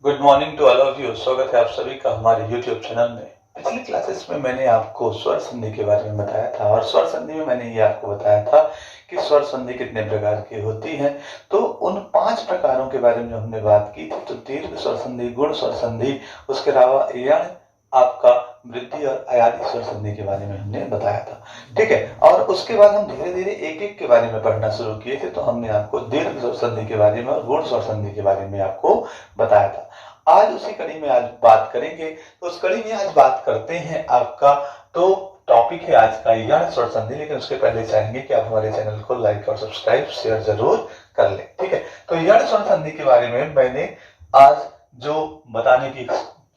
Good morning to all of you. स्वागत है आप सभी का हमारे यूट्यूब चैनल में। पिछली क्लासेस में मैंने आपको स्वर संधि के बारे में बताया था और स्वर संधि में मैंने ये आपको बताया था कि स्वर संधि कितने प्रकार की होती है। तो उन 5 प्रकारों के बारे में हमने बात की थी। तो दीर्घ स्वर संधि, गुण स्वर संधि, उसके अलावा यण, आपका वृद्धि और अयादी स्वर संधि के बारे में हमने बताया था। ठीक है, और उसके बाद हम धीरे धीरे एक एक के बारे में पढ़ना शुरू किए थे। तो हमने आपको दीर्घ स्वर संधि के बारे में और गुण स्वर संधि के बारे में आपको बताया था। आज उसी कड़ी में आज बात करेंगे। तो उस कड़ी में आज बात करते हैं आपका, तो टॉपिक है आज का यण स्वर संधि। लेकिन उसके पहले चाहेंगे कि आप हमारे चैनल को लाइक और सब्सक्राइब शेयर जरूर कर लें। ठीक है, तो यण स्वर संधि के बारे में मैंने आज जो बताने की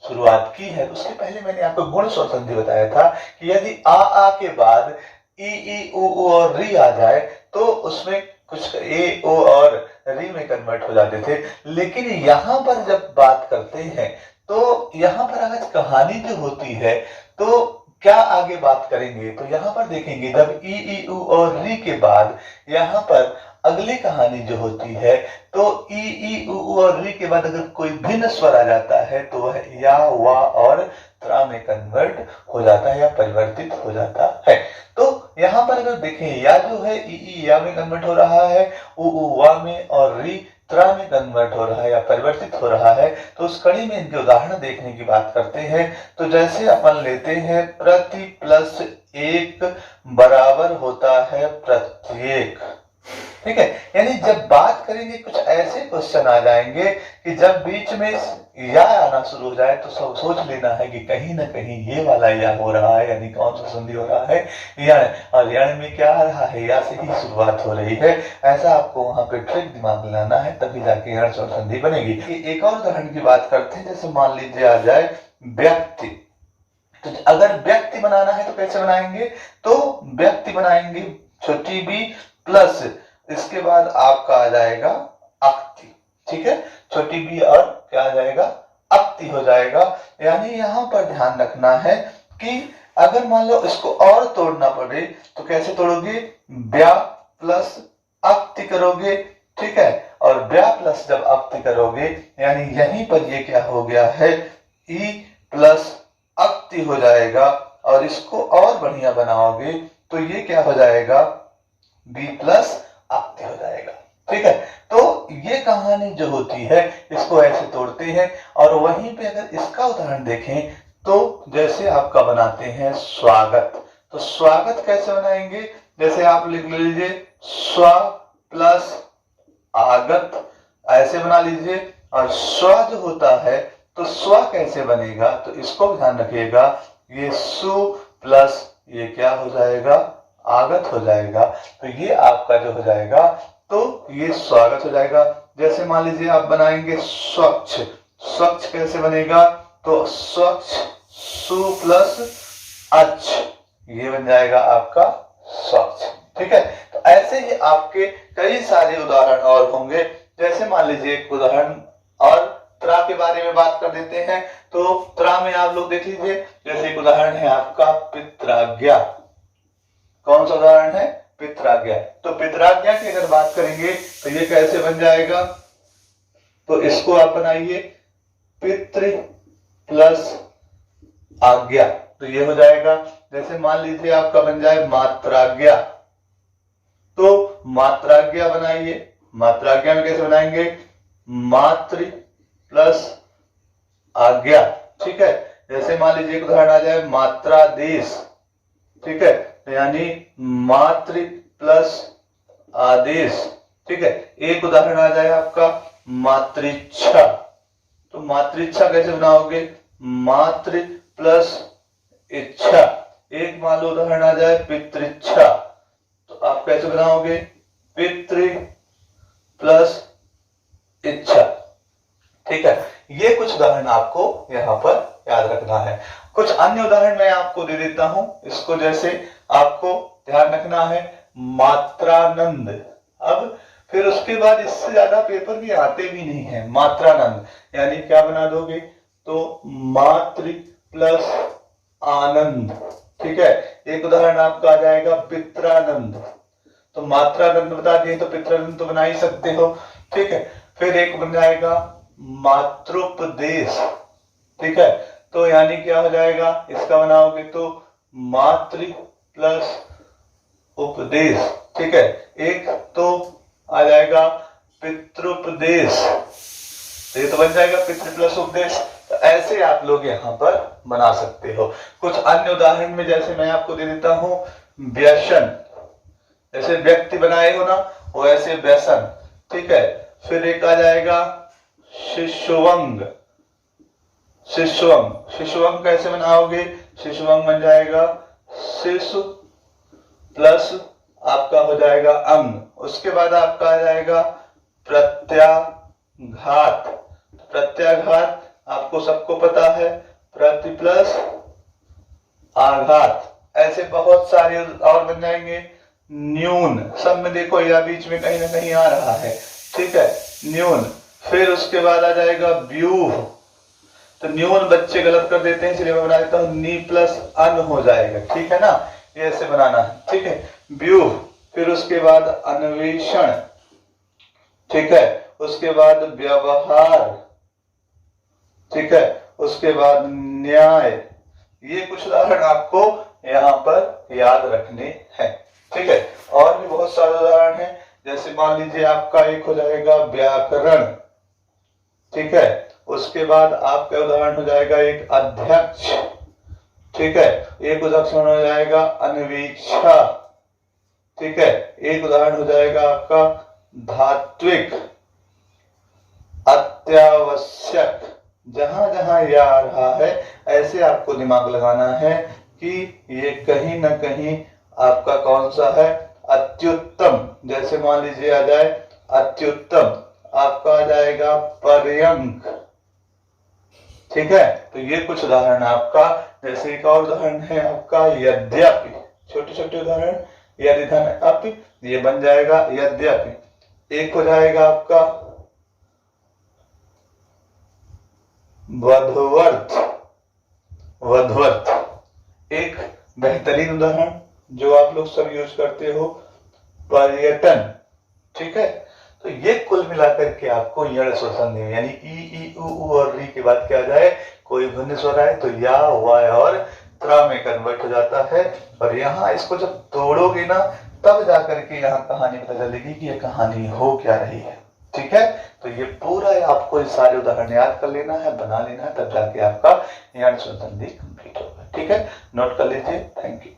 शुरुआत की है, उसके पहले मैंने आपको गुण स्वर संधि बताया था कि यदि आ के बाद ई उ और री आ जाए तो उसमें कुछ ए ओ और री में कन्वर्ट हो जाते थे। लेकिन यहाँ पर जब बात करते हैं तो यहाँ पर आज कहानी जो होती है, तो क्या आगे बात करेंगे तो यहाँ पर देखेंगे जब ई उ और री के बाद यहाँ पर अगली कहानी जो होती है, तो ई उ और री के बाद अगर कोई भिन्न स्वर आ जाता है तो वह या वा और त्रा में कन्वर्ट हो जाता है या परिवर्तित हो जाता है। तो यहाँ पर अगर देखें, या जो है ई या में कन्वर्ट हो रहा है, उ वा में, और री त्रा में कन्वर्ट हो रहा है या परिवर्तित हो रहा है। तो उस कड़ी में इनके उदाहरण देखने की बात करते हैं। तो जैसे अपन लेते हैं प्रति प्लस एक बराबर होता है प्रत्येक। ठीक है, यानी जब बात करेंगे कुछ ऐसे क्वेश्चन आ जाएंगे कि जब बीच में या आना शुरू हो जाए तो सब सोच लेना है कि कहीं ना कहीं ये वाला या हो रहा है, यानी कौन सा संधि हो रहा है, यण। और यण में क्या आ रहा है, या से ही शुरुआत हो रही है। ऐसा आपको वहां पे ट्रिक दिमाग में लाना है, तभी जाके यण स्वर संधि बनेगी। एक और उदाहरण की बात करते हैं। जैसे मान लीजिए आ जाए व्यक्ति। तो अगर व्यक्ति बनाना है तो कैसे बनाएंगे, तो व्यक्ति बनाएंगे छोटी बी प्लस इसके बाद आपका आ जाएगा अक्ति। ठीक है, छोटी बी और क्या आ जाएगा, अक्ति हो जाएगा। यानी यहाँ पर ध्यान रखना है कि अगर मान लो इसको और तोड़ना पड़े तो कैसे तोड़ोगे, ब्या प्लस अक्ति करोगे। ठीक है, और ब्या प्लस जब अक्ति करोगे यानी यहीं पर ये क्या हो गया है, ई प्लस अक्ति हो जाएगा। और इसको और बढ़िया बनाओगे तो ये क्या हो जाएगा, बी प्लस अक्ति हो जाएगा। ठीक है, तो ये कहानी जो होती है इसको ऐसे तोड़ते हैं। और वहीं पे अगर इसका उदाहरण देखें तो जैसे आपका बनाते हैं स्वागत। तो स्वागत कैसे बनाएंगे, जैसे आप लिख लीजिए स्व प्लस आगत, ऐसे बना लीजिए। और स्व जो होता है तो स्व कैसे बनेगा, तो इसको ध्यान रखिएगा, ये सु प्लस ये क्या हो जाएगा, आगत हो जाएगा। तो ये आपका जो हो जाएगा तो ये स्वागत हो जाएगा। जैसे मान लीजिए आप बनाएंगे स्वच्छ। स्वच्छ कैसे बनेगा, तो स्वच्छ सु प्लस अच्छ, ये बन जाएगा आपका स्वच्छ। ठीक है, तो ऐसे ही आपके कई सारे उदाहरण और होंगे। जैसे मान लीजिए एक उदाहरण और त्रा के बारे में बात कर देते हैं। तो त्रा में आप लोग देख लीजिए, जैसे एक उदाहरण है आपका पित्राज्ञा। कौन सा उदाहरण है, पित्राज्ञा। तो पित्राज्ञा की अगर बात करेंगे तो ये कैसे बन जाएगा, तो इसको आप बनाइए पितृ प्लस आज्ञा, तो ये हो जाएगा। जैसे मान लीजिए आपका बन जाए मात्राज्ञा, तो मात्राज्ञा बनाइए। मात्राज्ञा में कैसे बनाएंगे, मातृ प्लस आज्ञा। ठीक है, जैसे मान लीजिए एक उदाहरण आ जाए मात्रादेश। ठीक है, यानी मातृ प्लस आदेश। ठीक है, एक उदाहरण आ जाए आपका मातृच्छा। तो मातृच्छा कैसे बनाओगे, मातृ प्लस इच्छा। एक मान लो उदाहरण आ जाए पितृच्छा, तो आप कैसे बनाओगे, पितृ प्लस इच्छा। ठीक है, ये कुछ उदाहरण आपको यहाँ पर याद रखना है। कुछ अन्य उदाहरण मैं आपको दे देता हूं, इसको जैसे आपको ध्यान रखना है मात्रानंद। अब फिर उसके बाद इससे ज्यादा पेपर भी आते भी नहीं है। मात्रानंद यानी क्या बना दोगे, तो मातृ प्लस आनंद। ठीक है, एक उदाहरण आपका आ जाएगा पित्रानंद। तो मात्रानंद बता दिए तो पित्रानंद तो बना ही सकते हो। ठीक है, फिर एक बन जाएगा मातृपदेश। ठीक है, तो यानी क्या हो जाएगा, इसका बनाओगे तो मातृ प्लस उपदेश। ठीक है, एक तो आ जाएगा पितृपदेश, तो ये तो बन जाएगा पितृ प्लस उपदेश। तो ऐसे आप लोग यहाँ पर बना सकते हो। कुछ अन्य उदाहरण में जैसे मैं आपको दे देता हूं, व्यसन, जैसे व्यक्ति बनाए हो ना, वो ऐसे व्यसन। ठीक है, फिर एक आ जाएगा शिशुवंग। शिशुवंग, शिशुवंग कैसे बनाओगे, शिशुवंग बन जाएगा शिशु प्लस आपका हो जाएगा अंग। उसके बाद आपका आ जाएगा प्रत्याघात। प्रत्याघात आपको सबको पता है, प्रति प्लस आघात। ऐसे बहुत सारे और बन जाएंगे। न्यून, सब में देखो या बीच में कहीं ना कहीं आ रहा है। ठीक है, न्यून। फिर उसके बाद आ जाएगा व्यूह, तो न्यून बच्चे गलत कर देते हैं, इसलिए मैं बना देता हूं नी प्लस अन हो जाएगा। ठीक है ना, ये ऐसे बनाना है। ठीक है, व्यूह। फिर उसके बाद अन्वेषण। ठीक है, उसके बाद व्यवहार। ठीक है, उसके बाद न्याय। ये कुछ उदाहरण आपको यहाँ पर याद रखने हैं। ठीक है, और भी बहुत सारे उदाहरण हैं, जैसे मान लीजिए आपका एक हो जाएगा व्याकरण। ठीक है, उसके बाद आपका उदाहरण हो जाएगा एक अध्यक्ष। ठीक है, एक उदाहरण हो जाएगा अन्वीक्षा। ठीक है, एक उदाहरण हो जाएगा आपका धात्विक, अत्यावश्यक। जहां जहां यह आ रहा है ऐसे आपको दिमाग लगाना है कि ये कहीं ना कहीं आपका कौन सा है, अत्युत्तम। जैसे मान लीजिए आ जाए अत्युत्तम, आपका आ जाएगा पर्यंक। ठीक है, तो ये कुछ उदाहरण आपका। जैसे एक और उदाहरण है आपका यद्यपि, छोटे छोटे उदाहरण, यदि धन अपि, ये बन जाएगा यद्यपि। एक हो जाएगा आपका वधवर्थ। वधवर्थ एक बेहतरीन उदाहरण जो आप लोग सब यूज करते हो, पर्यटन। ठीक है, तो ये कुल मिलाकर के आपको यण स्वर संधि यानी ई उ और री के बाद क्या जाए, कोई भिन्न स्वर आए तो या वाय और त्रा में कन्वर्ट हो जाता है। और यहाँ इसको जब तोड़ोगे ना, तब जाकर के यहाँ कहानी पता चलेगी कि ये कहानी हो क्या रही है। ठीक है, तो ये पूरा आपको ये सारे उदाहरण याद कर लेना है, बना लेना है, तब जाके आपका यण स्वर संधि कंप्लीट होगा। ठीक है, नोट कर लीजिए। Thank you.